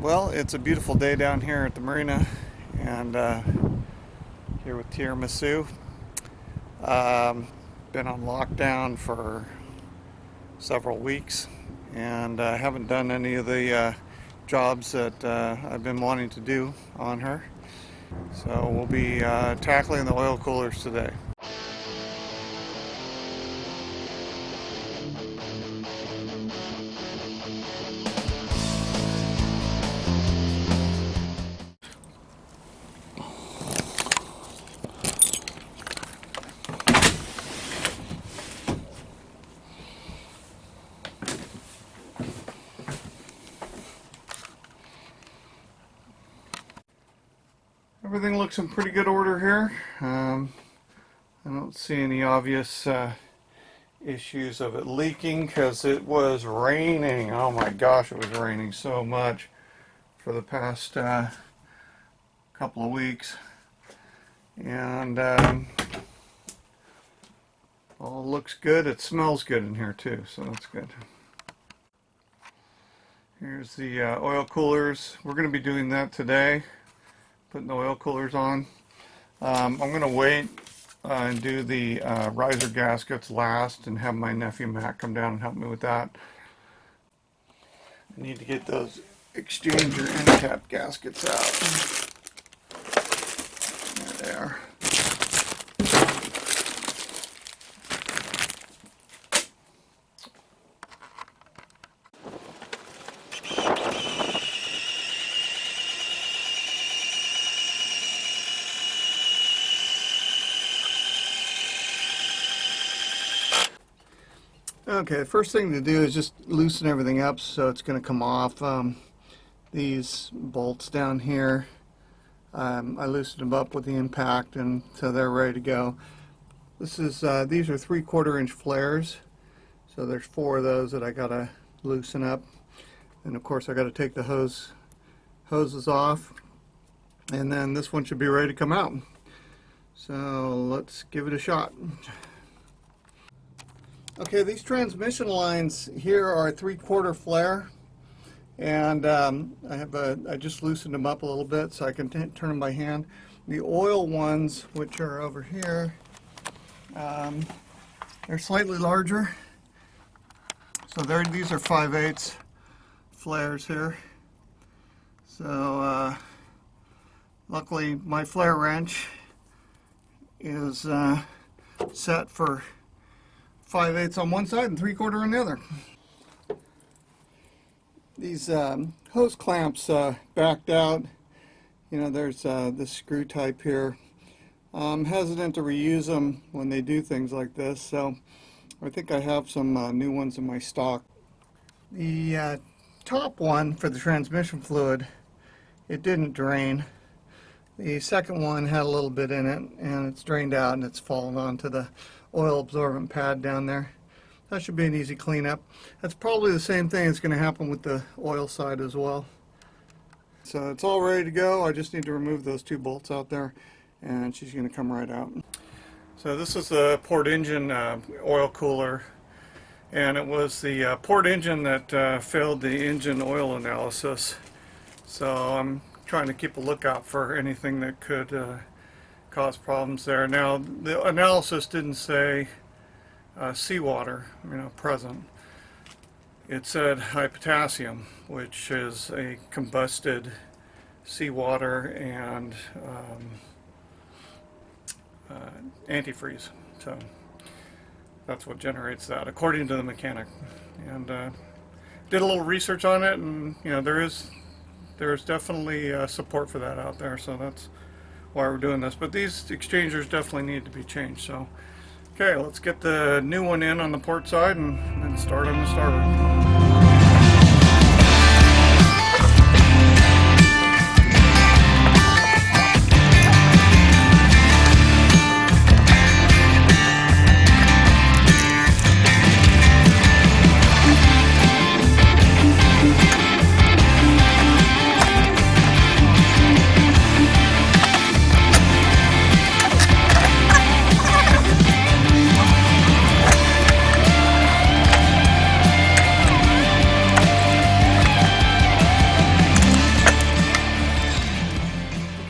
Well, it's a beautiful day down here at the marina, and here with Tiaramisu. Been on lockdown for several weeks, and I haven't done any of the jobs that I've been wanting to do on her. So we'll be tackling the oil coolers today. Everything looks in pretty good order here. I don't see any obvious issues of it leaking because it was raining. Oh my gosh, it was raining so much for the past couple of weeks. And all looks good. It smells good in here too, so that's good. Here's the oil coolers. We're going to be doing that today. Putting the oil coolers on. I'm going to wait and do the riser gaskets last and have my nephew Matt come down and help me with that. I need to get those exchanger end cap gaskets out. There they are. Okay, first thing to do is just loosen everything up so it's going to come off. These bolts down here, I loosened them up with the impact, and so they're ready to go. This is these are 3/4 inch flares, so there's 4 of those that I gotta loosen up, and of course I got to take the hoses off, and then this one should be ready to come out. So let's give it a shot. Okay, these transmission lines here are 3/4 flare, and I just loosened them up a little bit so I can turn them by hand. The oil ones, which are over here, they're slightly larger. So these are 5/8 flares here. So luckily my flare wrench is set for 5/8 on one side and 3/4 on the other. These hose clamps backed out. You know, there's this screw type here. I'm hesitant to reuse them when they do things like this, so I think I have some new ones in my stock. The top one for the transmission fluid, it didn't drain. The second one had a little bit in it, and it's drained out and it's fallen onto the oil absorbent pad down there. That should be an easy cleanup. That's probably the same thing that's going to happen with the oil side as well. So it's all ready to go. I just need to remove those 2 bolts out there, and she's going to come right out. So this is the port engine oil cooler, and it was the port engine that failed the engine oil analysis. So I'm trying to keep a lookout for anything that could cause problems there. Now, the analysis didn't say seawater, present. It said high potassium, which is a combusted seawater and antifreeze. So that's what generates that, according to the mechanic. And did a little research on it, and there's definitely support for that out there. So that's why we're doing this, but these exchangers definitely need to be changed. So okay, let's get the new one in on the port side and then start on the starboard.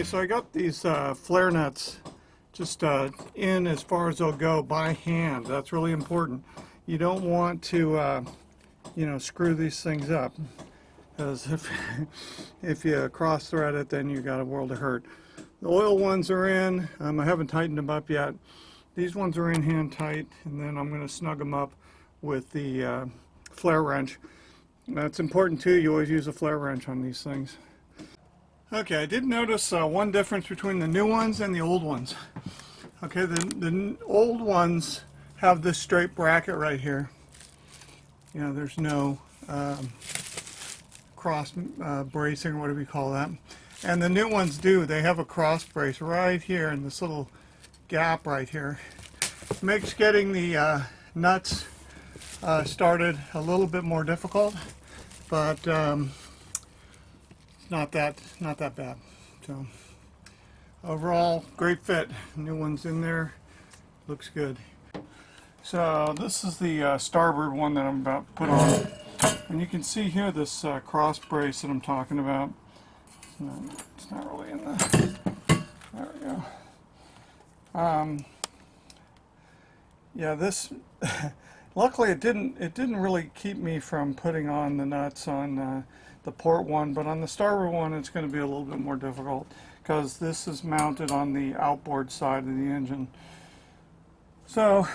Okay, so I got these flare nuts just in as far as they'll go by hand. That's really important. You don't want to, you know, screw these things up, because if you cross thread it, then you got a world of hurt. The oil ones are in. I haven't tightened them up yet. These ones are in hand tight, and then I'm going to snug them up with the flare wrench. That's important too. You always use a flare wrench on these things. Okay, I did notice one difference between the new ones and the old ones. Okay, the old ones have this straight bracket right here. You know, there's no cross bracing, or whatever you call that. And the new ones do. They have a cross brace right here in this little gap right here. Makes getting the nuts started a little bit more difficult, but not that bad. So overall, great fit. New one's in there, looks good. So this is the starboard one that I'm about to put on, and you can see here this cross brace that I'm talking about. It's not really in the. There we go. Yeah, this. Luckily, it didn't really keep me from putting on the nuts on the port one, but on the starboard one, it's going to be a little bit more difficult because this is mounted on the outboard side of the engine. So,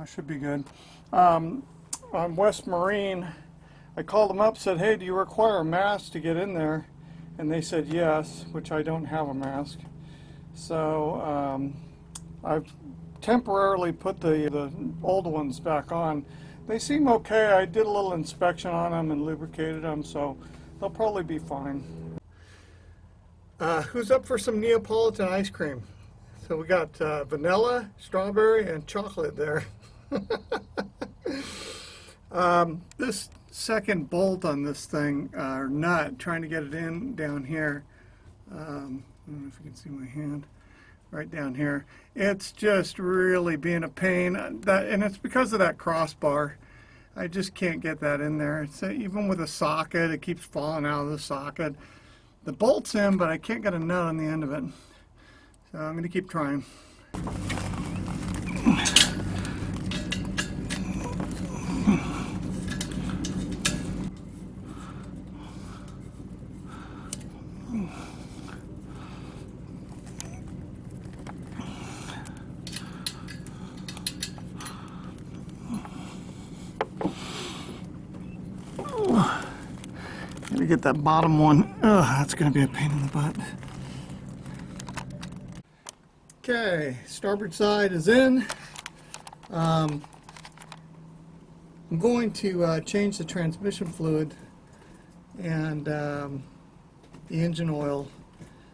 should be good. On West Marine, I called them up, said, hey, do you require a mask to get in there? And they said yes, which I don't have a mask. So I've temporarily put the old ones back on. They seem okay. I did a little inspection on them and lubricated them, so they'll probably be fine. Who's up for some Neapolitan ice cream? So we got vanilla, strawberry, and chocolate there. This second bolt on this thing, or nut, trying to get it in down here. I don't know if you can see my hand. Right down here. It's just really being a pain, and it's because of that crossbar. I just can't get that in there. It's, even with a socket, it keeps falling out of the socket. The bolt's in, but I can't get a nut on the end of it. So I'm going to keep trying. Gotta get that bottom one. Ugh, that's gonna be a pain in the butt. Okay, starboard side is in. I'm going to change the transmission fluid and the engine oil.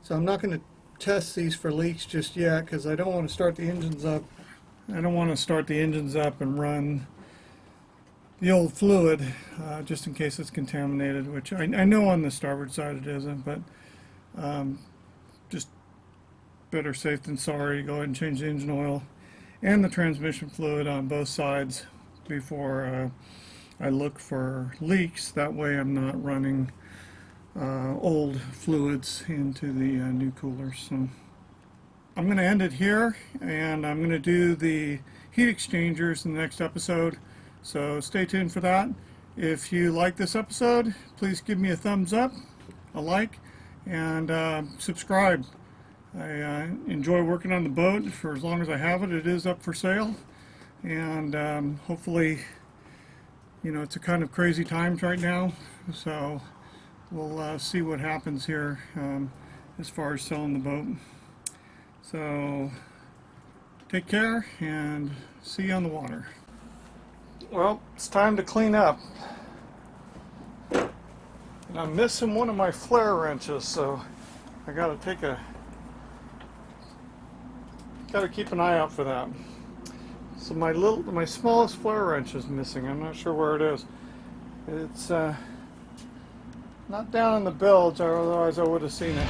So I'm not going to test these for leaks just yet because I don't want to start the engines up. I don't want to start the engines up and run the old fluid just in case it's contaminated, which I know on the starboard side it isn't, but just better safe than sorry. Go ahead and change the engine oil and the transmission fluid on both sides before I look for leaks. That way I'm not running old fluids into the new coolers. So I'm going to end it here, and I'm going to do the heat exchangers in the next episode. So stay tuned for that. If you like this episode, please give me a thumbs up, a like, and subscribe. I enjoy working on the boat for as long as I have it. It is up for sale, and hopefully, you know, it's a kind of crazy times right now, so we'll see what happens here as far as selling the boat. So take care and see you on the water. Well, it's time to clean up. And I'm missing one of my flare wrenches, so I gotta keep an eye out for that. So my smallest flare wrench is missing. I'm not sure where it is. It's not down in the bilge, otherwise I would have seen it.